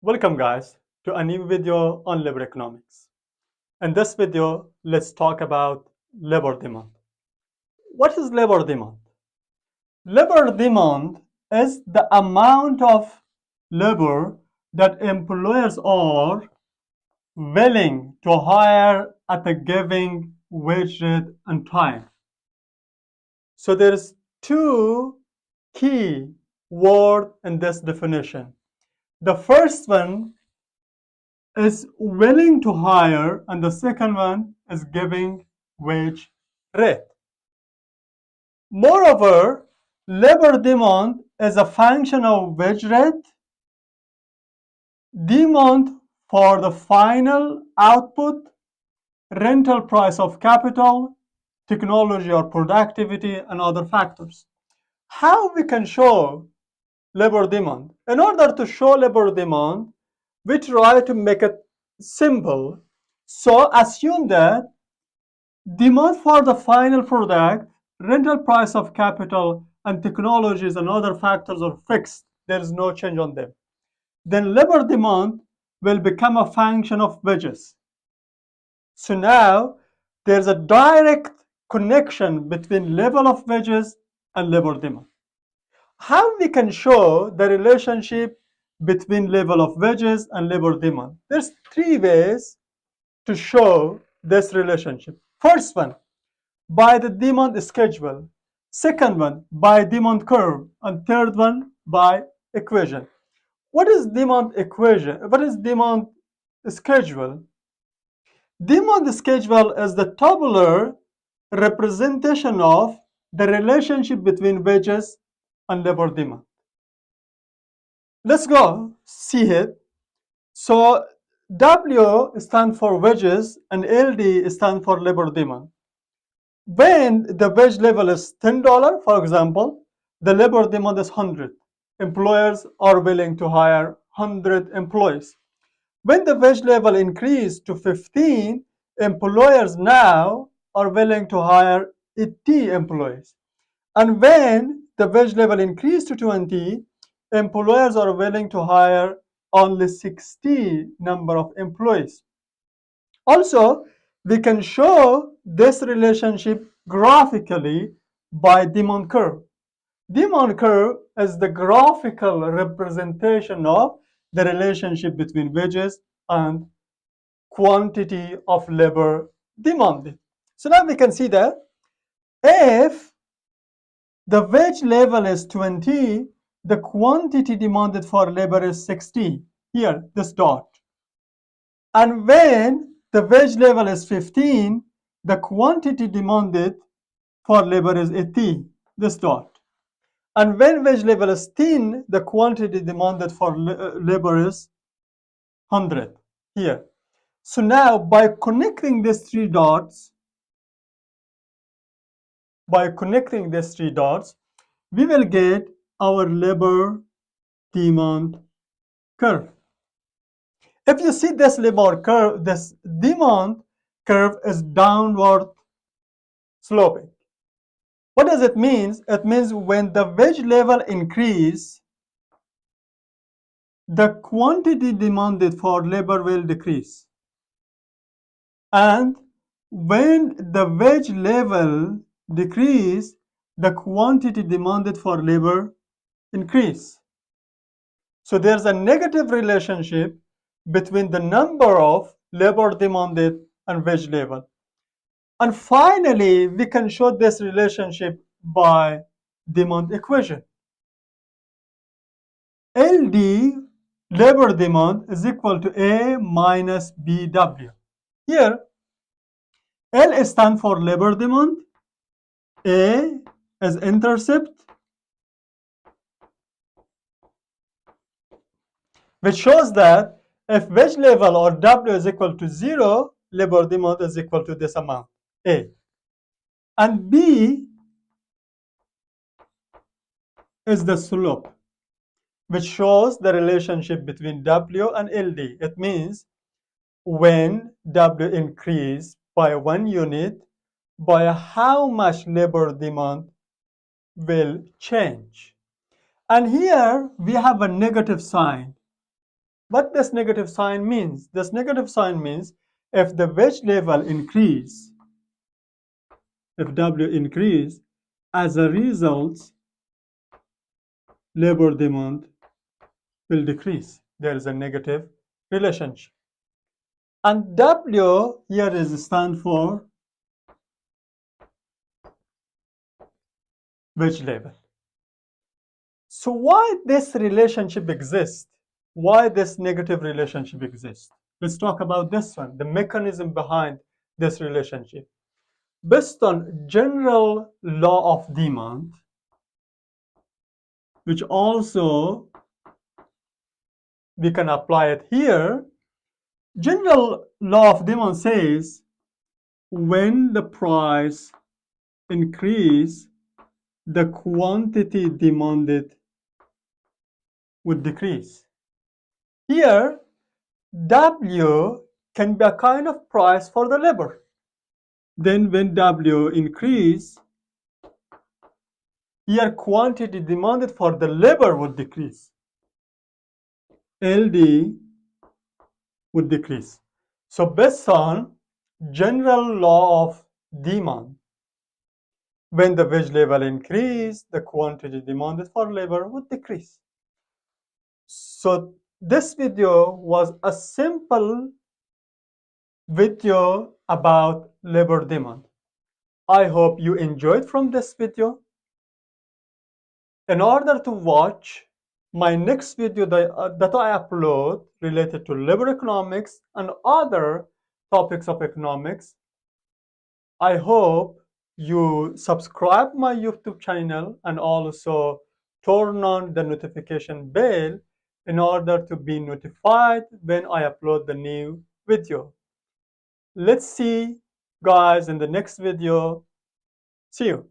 Welcome guys to a new video on labor economics. In this video, let's talk about labor demand. What is labor demand? Labor demand is the amount of labor that employers are willing to hire at a given wage rate and time. So there's two key words in this definition. The first one is willing to hire, and the second one is giving wage rate. Moreover, labor demand is a function of wage rate, demand for the final output, rental price of capital, technology or productivity, and other factors. How we can show labor demand? In order to show labor demand, we try to make it simple. So assume that demand for the final product, rental price of capital, and technologies and other factors are fixed. There is no change on them. Then labor demand will become a function of wages. So now there's a direct connection between level of wages and labor demand. How we can show the relationship between level of wages and labor demand? There's three ways to show this relationship. First one, by the demand schedule. Second one, by demand curve. And third one, by equation. What is demand equation? What is demand schedule? Demand schedule is the tabular representation of the relationship between wages and labor demand. Let's go see it. So W stands for wages and LD stands for labor demand. When the wage level is $10, for example, the labor demand is 100. Employers are willing to hire 100 employees. When the wage level increased to 15, employers now are willing to hire 80 employees. And when the wage level increased to 20, employers are willing to hire only 60 number of employees. Also, we can show this relationship graphically by demand curve. Demand curve is the graphical representation of the relationship between wages and quantity of labor demanded. So now we can see that if the wage level is 20, the quantity demanded for labor is 60. Here, this dot. And when the wage level is 15, the quantity demanded for labor is 80, this dot. And when wage level is 10, the quantity demanded for labor is 100, here. So now by connecting these three dots, we will get our labor demand curve. If you see this labor curve, this demand curve is downward sloping. What does it mean? It means when the wage level increase, the quantity demanded for labor will decrease. And when the wage level decrease, the quantity demanded for labor increase. So there's a negative relationship between the number of labor demanded and wage level. And finally, we can show this relationship by demand equation. LD, labor demand, is equal to A minus BW. Here, L stands for labor demand, A is intercept, which shows that if wage level or W is equal to 0, labor demand is equal to this amount, A. And B is the slope, which shows the relationship between W and LD. It means when W increase by 1 unit, by how much labor demand will change. And here we have a negative sign. What this negative sign means? This negative sign means if the wage level increase, if W increase, as a result, labor demand will decrease. There is a negative relationship. And W here is stand for wage level. So why this relationship exists? Why this negative relationship exists? Let's talk about this one, the mechanism behind this relationship. Based on general law of demand, which also we can apply it here, general law of demand says when the price increase, the quantity demanded would decrease. Here, W can be a kind of price for the labor. Then when W increase, here quantity demanded for the labor would decrease. LD would decrease. So based on general law of demand, when the wage level increase, the quantity demanded for labor would decrease. So this video was a simple video about labor demand. I hope you enjoyed from this video. In order to watch my next video that I upload related to labor economics and other topics of economics, I hope you subscribe my YouTube channel and also turn on the notification bell in order to be notified when I upload the new video. Let's see guys in the next video. See you.